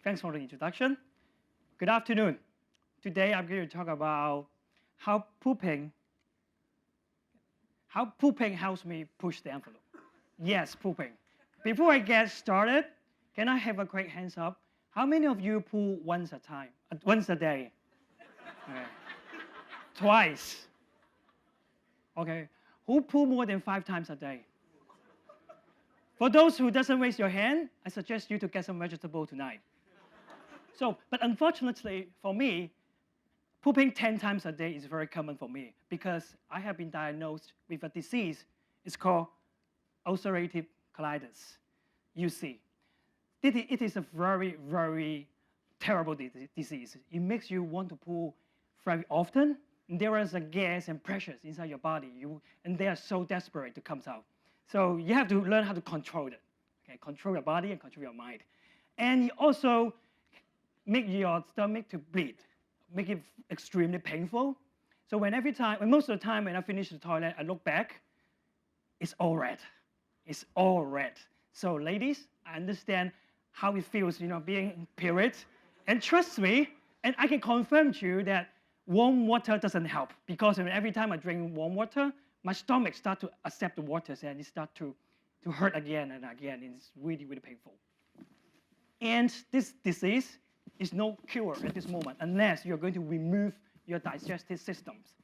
Thanks for the introduction. Good afternoon. Today I'm going to talk about how pooping helps me push the envelope. Yes, pooping. Before I get started, can I have a quick hands up? How many of you poo once a day? Okay. Twice. Okay. Who poo more than 5 times a day? For those who doesn't raise your hand, I suggest you to get some vegetable tonight. But unfortunately for me, pooping 10 times a day is very common for me because I have been diagnosed with a disease. It's called Ulcerative Colitis, UC. It is a very, very terrible disease. It makes you want to poo very often. And there is a gas and pressures inside your body, and they are so desperate to come out. So you have to learn how to control it. Okay, control your body and control your mind. And it also make your stomach to bleed, make it extremely painful. So most of the time when I finish the toilet, I look back, it's all red. It's all red. So ladies, I understand how it feels, being in period. And trust me, and I can confirm to you that warm water doesn't help because every time I drink warm water, my stomach starts to accept the water and it starts to hurt again and again. It's really, really painful. And this disease is no cure at this moment unless you're going to remove your digestive systems.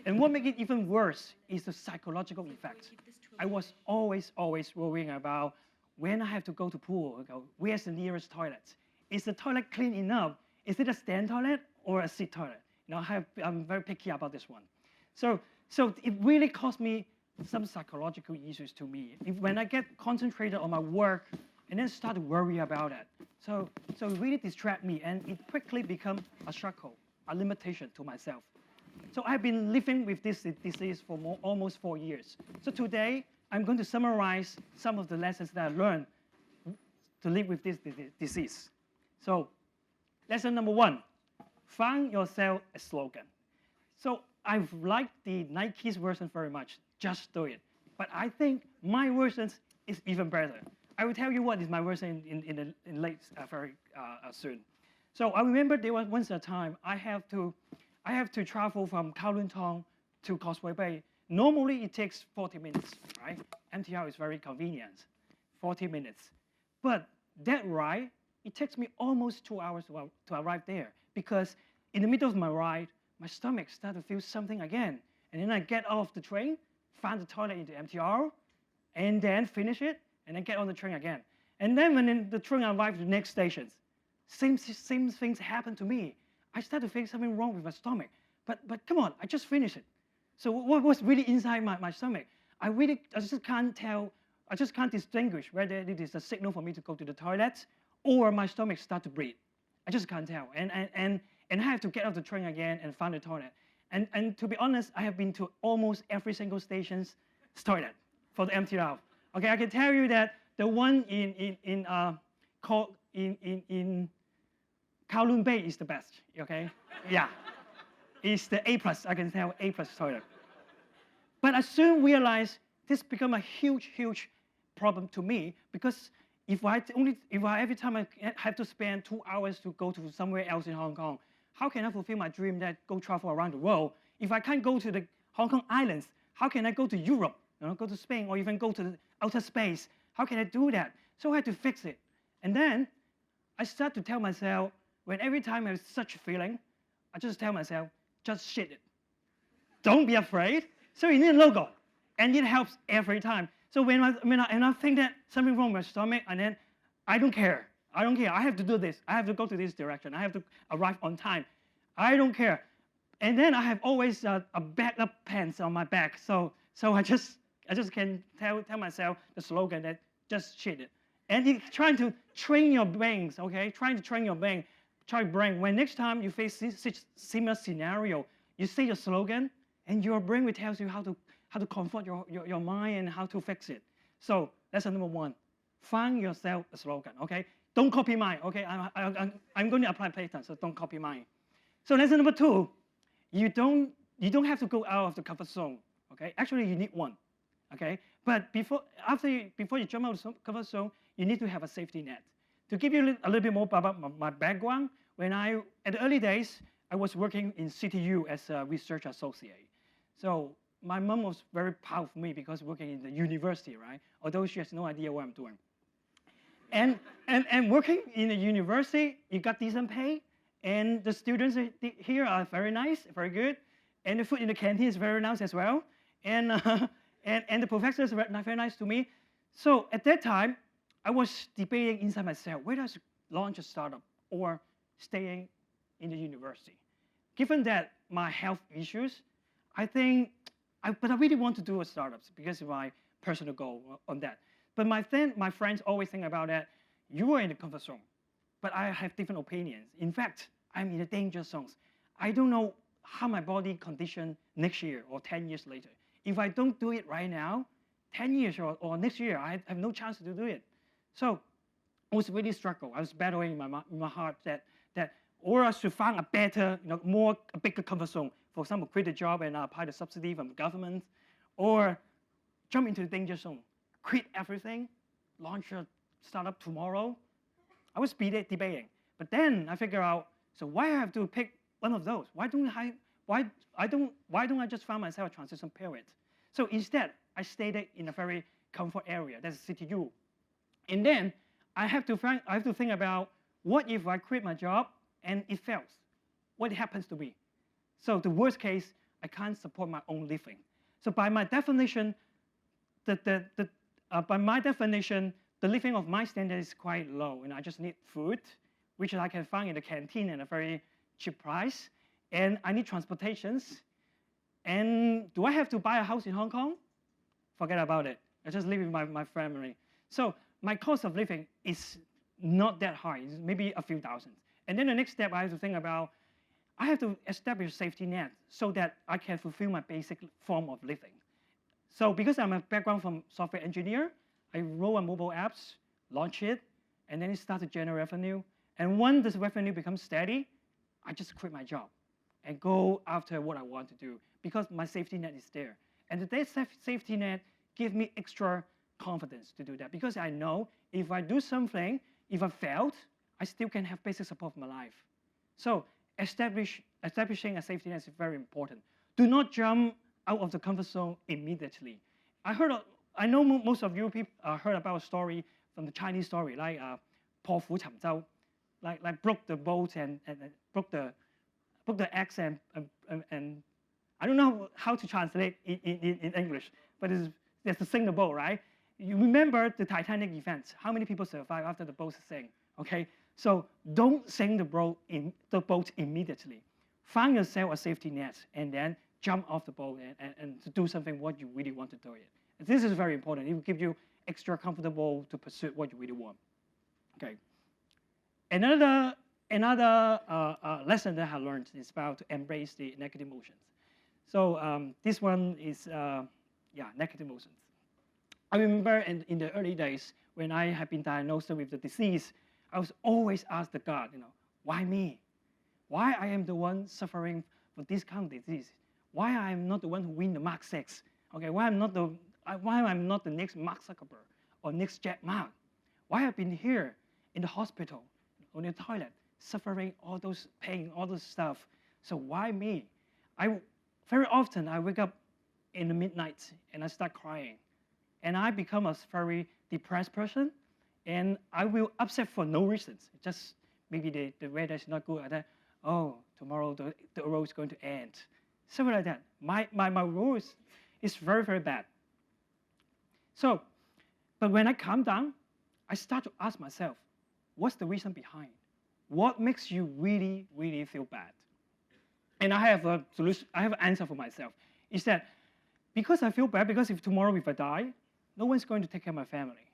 And what makes it even worse is the psychological effect. I was always worrying about when I have to go to pool, where's the nearest toilet? Is the toilet clean enough? Is it a stand toilet or a sit toilet? I'm very picky about this one. So it really caused me some psychological issues to me. When I get concentrated on my work and then start to worry about it. So it really distracts me and it quickly becomes a struggle, a limitation to myself. So I've been living with this disease for almost 4 years. So today, I'm going to summarize some of the lessons that I learned to live with this disease. So lesson number 1, find yourself a slogan. So I've liked the Nike's version very much, just do it. But I think my version is even better. I will tell you what is my version in late very soon. So I remember there was once a time I have to travel from Kowloon to Causeway Bay. Normally it takes 40 minutes, right? MTR is very convenient, 40 minutes. But that ride, it takes me almost 2 hours to arrive there because in the middle of my ride, my stomach started to feel something again. And then I get off the train, find the toilet in the MTR, and then finish it, and then get on the train again. And then when the train arrives at the next station, same things happen to me. I start to feel something wrong with my stomach. But come on, I just finished it. So what was really inside my stomach? I just can't tell, I just can't distinguish whether it is a signal for me to go to the toilet or my stomach start to bleed. I just can't tell. And I have to get off the train again and find the toilet. And to be honest, I have been to almost every single station's toilet for the MTR. Okay, I can tell you that the one in Kowloon Bay is the best. Okay, yeah, it's the A+. I can tell A+ toilet. But I soon realized this became a huge problem to me because if I every time I have to spend 2 hours to go to somewhere else in Hong Kong, how can I fulfill my dream that go travel around the world? If I can't go to the Hong Kong Islands, how can I go to Europe, go to Spain, or even go to the outer space? How can I do that? So I had to fix it. And then I start to tell myself, every time I have such a feeling, I just tell myself, just shit it. Don't be afraid. So you need a logo, and it helps every time. So when I think that something wrong with my stomach, and then I don't care. I have to do this. I have to go to this direction. I have to arrive on time. I don't care. And then I have always a backup pants on my back. So I just can tell myself the slogan that just shit it. And it's trying to train your brains, okay? Trying to train your brain. When next time you face such similar scenario, you say your slogan, and your brain will tell you how to comfort your mind and how to fix it. So lesson number 1, find yourself a slogan, okay? Don't copy mine, okay? I'm going to apply patent, so don't copy mine. So lesson number 2, you don't have to go out of the comfort zone, okay? Actually, you need one, okay? But before you jump out of the comfort zone, you need to have a safety net. To give you a little bit more about my background, at the early days, I was working in CityU as a research associate. So my mom was very proud of me because working in the university, right? Although she has no idea what I'm doing. And working in the university, you got decent pay, and the students here are very nice, very good, and the food in the canteen is very nice as well, and the professors are very nice to me. So at that time, I was debating inside myself whether I should launch a startup or staying in the university. Given that my health issues, but I really want to do a startup because of my personal goal on that. But my friends always think about that, you are in the comfort zone, but I have different opinions. In fact, I'm in the danger zones. I don't know how my body condition next year or 10 years later. If I don't do it right now, 10 years or next year, I have no chance to do it. So I was really struggle. I was battling in my heart that or I should find a better, a bigger comfort zone. For example, quit a job and apply the subsidy from the government, or jump into the danger zone, quit everything, launch a startup tomorrow. I was debating, but then I figured out, so why I have to pick one of those? Why don't I just find myself a transition period? So instead, I stayed in a very comfort area, that's CityU. And then I have to think about, what if I quit my job and it fails? What happens to me? So the worst case, I can't support my own living. So by my definition, the living of my standard is quite low, and I just need food, which I can find in the canteen at a very cheap price, and I need transportations. And do I have to buy a house in Hong Kong? Forget about it. I just live with my family. So my cost of living is not that high. It's maybe a few thousand. And then the next step, I have to think about, I have to establish a safety net so that I can fulfill my basic form of living. So because I'm a background from software engineer, I wrote a mobile apps, launch it, and then it started to generate revenue. And when this revenue becomes steady, I just quit my job and go after what I want to do because my safety net is there. And that safety net gives me extra confidence to do that because I know if I do something, if I failed, I still can have basic support for my life. So establishing a safety net is very important. Do not jump out of the comfort zone immediately. I know most of you people heard about a story from the Chinese story, like 破釜沉舟, like broke the boat and broke the axe and I don't know how to translate in English, but it's to sink the boat, right? You remember the Titanic event? How many people survived after the boat sank? Okay, so don't sink the boat immediately. Find yourself a safety net and then jump off the boat and to do something what you really want to do it. This is very important. It will give you extra comfortable to pursue what you really want. Okay. Another lesson that I learned is about to embrace the negative emotions. So this one is negative emotions. I remember in the early days when I had been diagnosed with the disease, I was always asked the God, why me? Why I am the one suffering from this kind of disease? Why I am not the one who win the Mark 6? Okay, why I'm not the next Mark Zuckerberg or next Jack Ma? Why I've been here in the hospital, on the toilet, suffering all those pain, all those stuff? So why me? Very often I wake up in the midnight and I start crying. And I become a very depressed person, and I will upset for no reasons. Just maybe the weather is not good. Tomorrow the road is going to end. Something like that. My road is very, very bad. So, but when I calm down, I start to ask myself, what's the reason behind? What makes you really, really feel bad? And I have a solution. I have an answer for myself. Is that because I feel bad, because if tomorrow if I die, no one's going to take care of my family.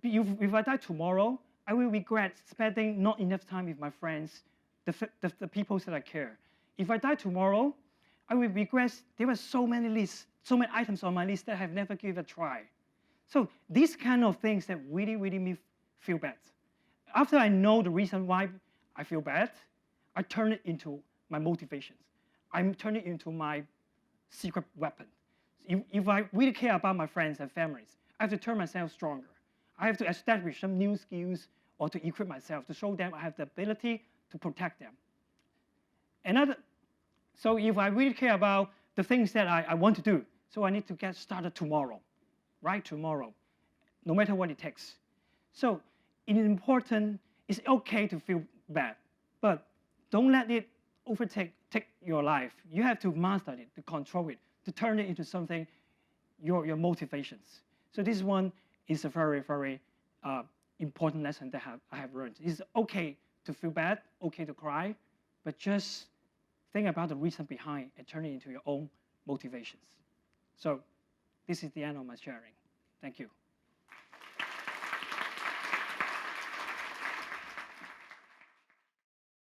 If I die tomorrow, I will regret spending not enough time with my friends, the people that I care. If I die tomorrow, I will regret there were so many items on my list that I have never given a try. So these kind of things that really, really make me feel bad. After I know the reason why I feel bad, I turn it into my motivations. I turn it into my secret weapon. If I really care about my friends and families, I have to turn myself stronger. I have to establish some new skills or to equip myself to show them I have the ability to protect them. So if I really care about the things that I want to do, so I need to get started tomorrow, right tomorrow, no matter what it takes. So it's okay to feel bad, but don't let it take your life. You have to master it, to control it, to turn it into something, your motivations. So this one is a very, very important lesson that I have learned. It's okay to feel bad, okay to cry, but just think about the reason behind and turn it into your own motivations. So this is the end of my sharing. Thank you.